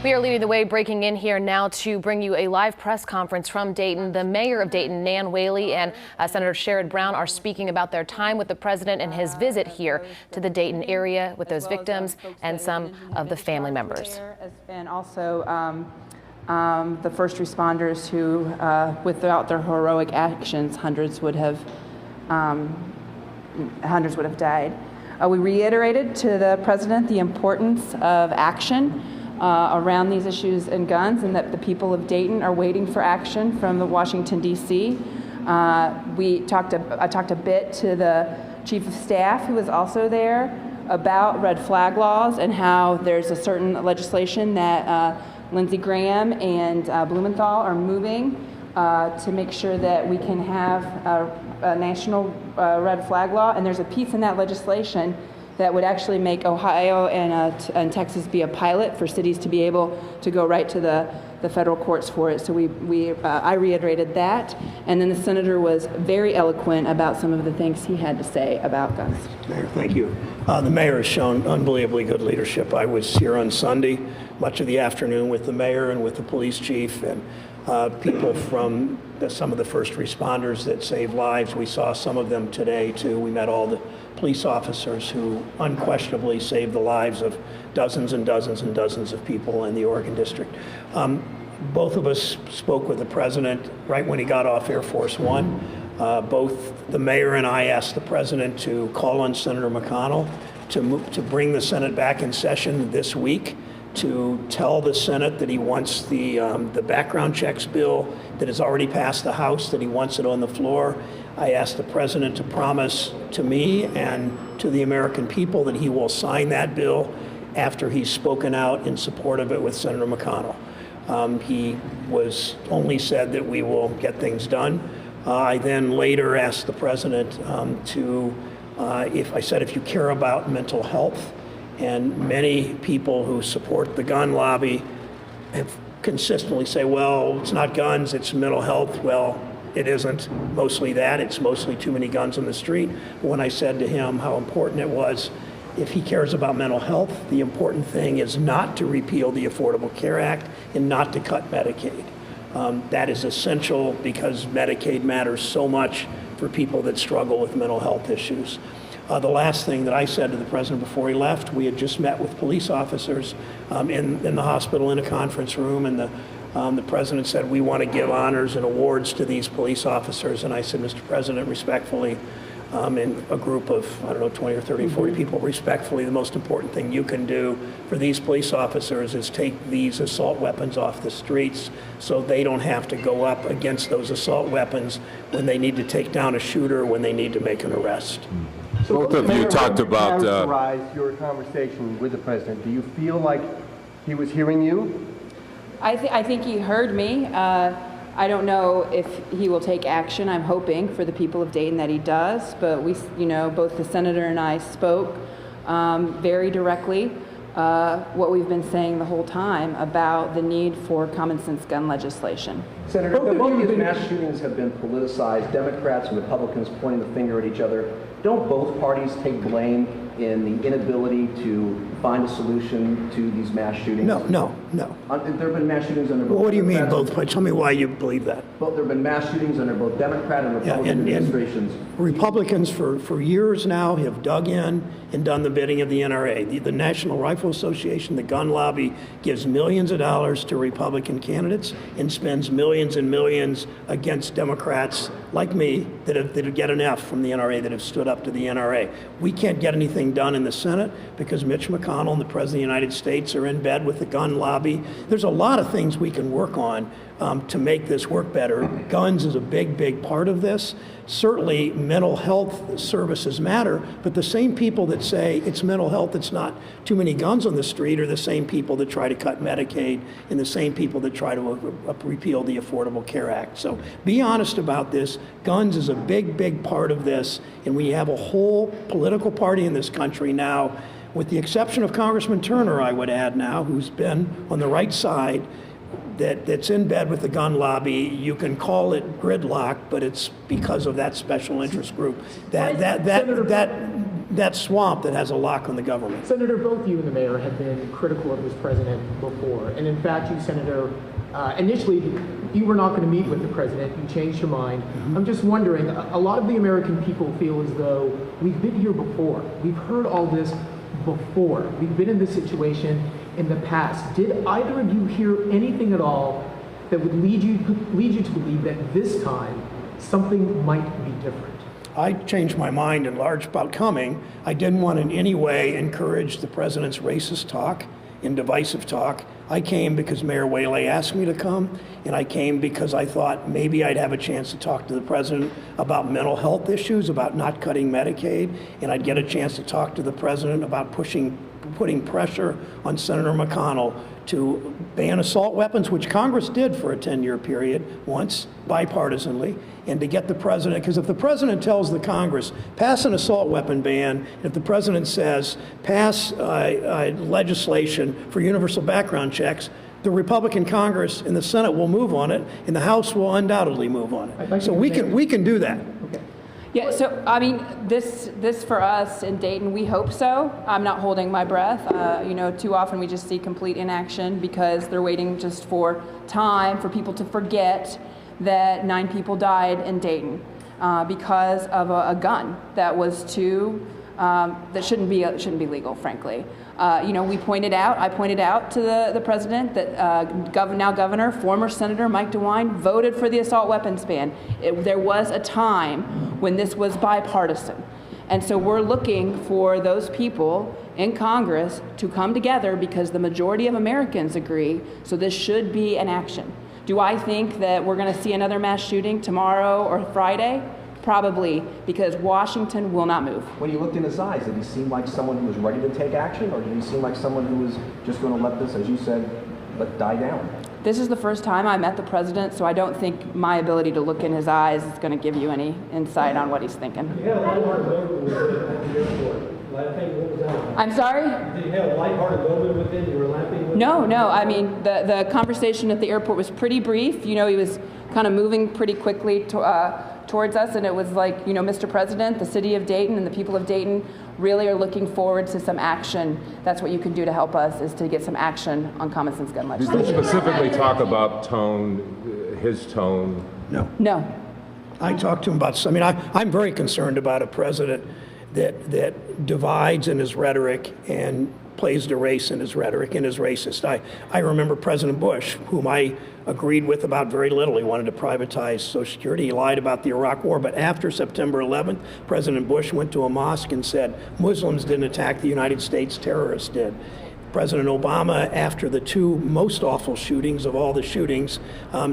We are leading the way, breaking in here now to bring you a live press conference from Dayton. The mayor of Dayton, Nan Whaley, and Senator Sherrod Brown are speaking about their time with the president and his visit here to the Dayton area with those victims and some of the family members. And also the first responders who, without their heroic actions, hundreds would have died. We reiterated to the president the importance of action around these issues and guns, and that the people of Dayton are waiting for action from the Washington, D.C. I talked a bit to the chief of staff, who was also there, about red flag laws and how there's a certain legislation that Lindsey Graham and Blumenthal are moving to make sure that we can have a national red flag law. And there's a piece in that legislation that would actually make Ohio and Texas be a pilot for cities to be able to go right to the federal courts for it. So I reiterated that, and then the senator was very eloquent about some of the things he had to say about guns. Mayor, thank you. The mayor has shown unbelievably good leadership. I was here on Sunday, much of the afternoon, with the mayor and with the police chief and people from some of the first responders that save lives. We saw some of them today, too. We met all the police officers who unquestionably saved the lives of dozens and dozens and dozens of people in the Oregon District. Both of us spoke with the president right when he got off Air Force One. Both the mayor and I asked the president to call on Senator McConnell to bring the Senate back in session this week, to tell the Senate that he wants the background checks bill that has already passed the House, that he wants it on the floor. I asked the president to promise to me and to the American people that he will sign that bill after he's spoken out in support of it with Senator McConnell. He was only said that we will get things done. I then later asked the president if you care about mental health, and many people who support the gun lobby have consistently say, well, it's not guns, it's mental health. Well, it isn't mostly that. It's mostly too many guns on the street. When I said to him how important it was, if he cares about mental health, the important thing is not to repeal the Affordable Care Act and not to cut Medicaid. That is essential because Medicaid matters so much for people that struggle with mental health issues. The last thing that I said to the president before he left, we had just met with police officers in the hospital in a conference room, and the president said, we want to give honors and awards to these police officers. And I said, Mr. President, respectfully, in a group of, 20 or 30, 40 people, respectfully, the most important thing you can do for these police officers is take these assault weapons off the streets so they don't have to go up against those assault weapons when they need to take down a shooter, when they need to make an arrest. So both of you talked about your conversation with the president. Do you feel like he was hearing you? I think he heard me. I don't know if he will take action. I'm hoping for the people of Dayton that he does, but both the senator and I spoke very directly what we've been saying the whole time about the need for common sense gun legislation. Senator, both of these mass shootings have been politicized, Democrats and Republicans pointing the finger at each other. Don't both parties take blame in the inability to find a solution to these mass shootings? No. There have been mass shootings under both. Well, what do you mean both? Tell me why you believe that. Well, there have been mass shootings under both Democrat and Republican administrations. Republicans for years now have dug in and done the bidding of the NRA. The National Rifle Association, the gun lobby, gives millions of dollars to Republican candidates and spends millions and millions against Democrats like me that get an F from the NRA, that have stood up to the NRA. We can't get anything done in the Senate because Mitch McConnell and the President of the United States are in bed with the gun lobby. There's a lot of things we can work on to make this work better. Guns is a big part of this. Certainly mental health services matter, but the same people that say it's mental health, it's not too many guns on the street, are the same people that try to cut Medicaid and the same people that try to repeal the Affordable Care Act. So be honest about this. Guns is a big part of this, and we have a whole political party in this country now, with the exception of Congressman Turner, I would add now, who's been on the right side, that's in bed with the gun lobby. You can call it gridlock, but it's because of that special interest group. That that swamp that has a lock on the government. Senator, both you and the mayor have been critical of this president before. And in fact, you, Senator, initially, you were not going to meet with the president. You changed your mind. I'm just wondering, a lot of the American people feel as though we've been here before. We've heard all this before. We've been in this situation in the past. Did either of you hear anything at all that would lead you to believe that this time something might be different? I changed my mind in large about coming. I didn't want in any way encourage the president's racist talk and divisive talk. I came because Mayor Whaley asked me to come, and I came because I thought maybe I'd have a chance to talk to the president about mental health issues, about not cutting Medicaid, and I'd get a chance to talk to the president about putting pressure on Senator McConnell to ban assault weapons, which Congress did for a 10-year period once, bipartisanly, and to get the president, because if the president tells the Congress, pass an assault weapon ban, if the president says, pass legislation for universal background checks, the Republican Congress and the Senate will move on it, and the House will undoubtedly move on it. So we can do that. Yeah, so I mean, this for us in Dayton, we hope so. I'm not holding my breath. Too often we just see complete inaction because they're waiting just for time for people to forget that 9 people died in Dayton because of a gun that was that shouldn't be legal, frankly. I pointed out to the president that now Governor, former Senator Mike DeWine voted for the assault weapons ban. There was a time when this was bipartisan. And so we're looking for those people in Congress to come together because the majority of Americans agree, so this should be an action. Do I think that we're going to see another mass shooting tomorrow or Friday? Probably, because Washington will not move. When you looked in his eyes, did he seem like someone who was ready to take action, or did he seem like someone who was just going to let this, as you said, die down? This is the first time I met the president, so I don't think my ability to look in his eyes is going to give you any insight on what he's thinking. You had a lighthearted moment with him at the airport. Laughing, what was that? I'm sorry? Did you have a lighthearted moment with him? You were laughing with No. him? I mean, the conversation at the airport was pretty brief. He was kind of moving pretty quickly towards us, and it was like, Mr. President, the city of Dayton and the people of Dayton really are looking forward to some action. That's what you can do to help us, is to get some action on common sense gun Did legislation. you specifically talk about his tone? No. I talked to him about, I'm very concerned about a president that divides in his rhetoric and plays to race in his rhetoric and is racist. I remember President Bush, whom I agreed with about very little. He wanted to privatize Social Security. He lied about the Iraq War. But after September 11th, President Bush went to a mosque and said, Muslims didn't attack the United States, terrorists did. President Obama, after the 2 most awful shootings of all the shootings,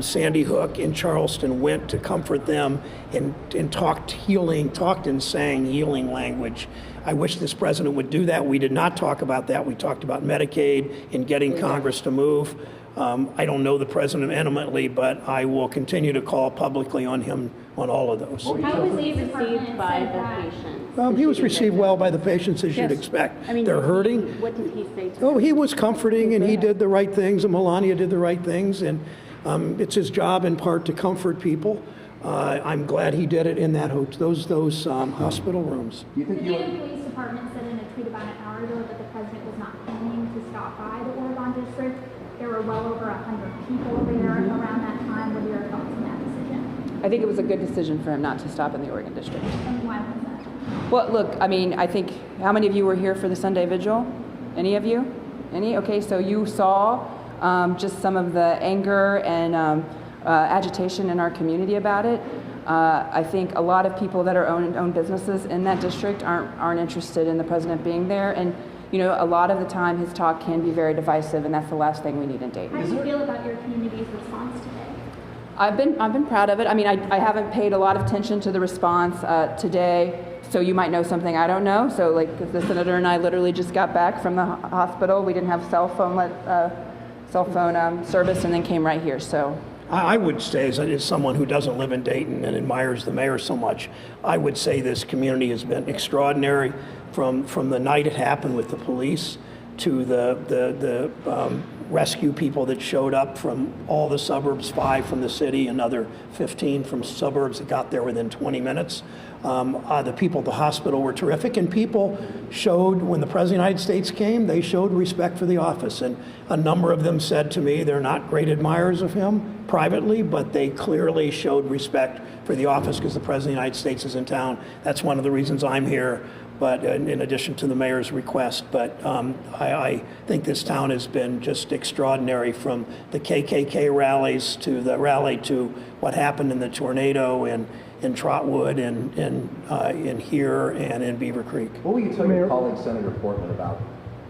Sandy Hook and Charleston, went to comfort them and talked and sang healing language. I wish this president would do that. We did not talk about that. We talked about Medicaid and getting Congress to move. I don't know the president intimately, but I will continue to call publicly on him on all of those. How was he received by the patients? He was received well by the patients, as you'd expect. They're hurting. What did he say to them? He was comforting, and he did the right things, and Melania did the right things, and it's his job in part to comfort people. I'm glad he did it in those hospital rooms. The Dayton Police Department said in a tweet about an hour ago that the president was not planning to stop by the Oregon district. There were well over 100 people there around that time. What are your thoughts on that decision? I think it was a good decision for him not to stop in the Oregon district. And why was that? Well, look, I think, how many of you were here for the Sunday Vigil? Any of you? Any? Okay, so you saw just some of the anger and agitation in our community about it. I think a lot of people that own businesses in that district aren't interested in the president being there, and a lot of the time his talk can be very divisive, and that's the last thing we need in Dayton. How do you feel about your community's response today? I've been proud of it. I haven't paid a lot of attention to the response today, so you might know something I don't know. So like the senator and I literally just got back from the hospital. We didn't have cell phone service, and then came right here. So I would say, as someone who doesn't live in Dayton and admires the mayor so much, I would say this community has been extraordinary from the night it happened with the police to the rescue people that showed up from all the suburbs, 5 from the city, another 15 from suburbs that got there within 20 minutes. The people at the hospital were terrific, and people showed, when the President of the United States came, they showed respect for the office. And a number of them said to me they're not great admirers of him privately, but they clearly showed respect for the office because the President of the United States is in town. That's one of the reasons I'm here, but in addition to the mayor's request. But I think this town has been just extraordinary, from the KKK rallies to the rally to what happened in the tornado in Trotwood and in here and in Beaver Creek. What will you tell your colleague, Senator Portman, about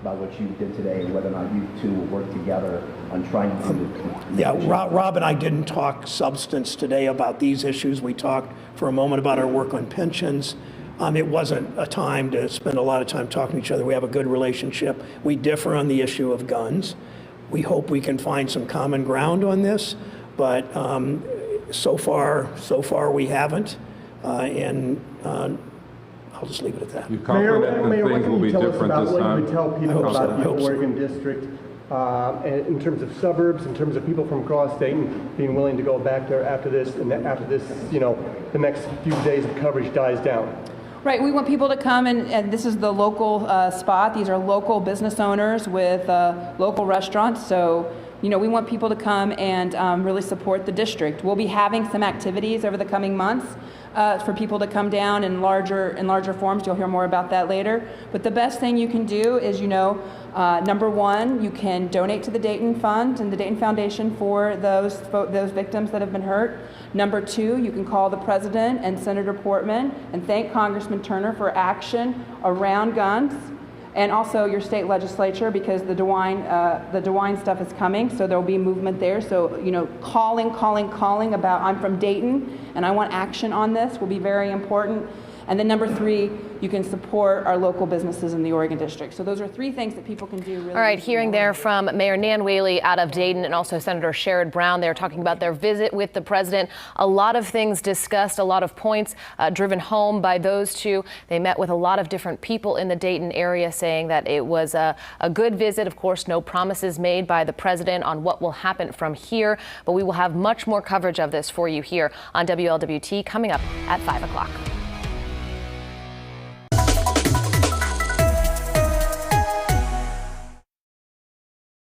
what you did today and whether or not you two will work together on trying to Yeah, Rob and I didn't talk substance today about these issues. We talked for a moment about our work on pensions. It wasn't a time to spend a lot of time talking to each other. We have a good relationship. We differ on the issue of guns. We hope we can find some common ground on this, but so far we haven't, and I'll just leave it at that. You confident that Mayor, what things can will you be tell us different about this what you time? would tell I people hope so. about I hope the so. Oregon district, and in terms of suburbs, in terms of people from across Dayton being willing to go back there after this, and after this, the next few days of coverage dies down? Right, we want people to come, and this is the local spot. These are local business owners with local restaurants. So, we want people to come and really support the district. We'll be having some activities over the coming months for people to come down in larger forms. You'll hear more about that later. But the best thing you can do is, number one, you can donate to the Dayton Fund and the Dayton Foundation for those victims that have been hurt. Number two, you can call the President and Senator Portman and thank Congressman Turner for action around guns, and also your state legislature, because the DeWine stuff is coming, so there will be movement there. So, calling about, I'm from Dayton and I want action on this, will be very important. And then number three, you can support our local businesses in the Oregon district. So those are 3 things that people can do. Really. All right, hearing there from Mayor Nan Whaley out of Dayton and also Senator Sherrod Brown. They're talking about their visit with the president. A lot of things discussed, a lot of points driven home by those two. They met with a lot of different people in the Dayton area, saying that it was a good visit. Of course, no promises made by the president on what will happen from here, but we will have much more coverage of this for you here on WLWT coming up at 5 o'clock.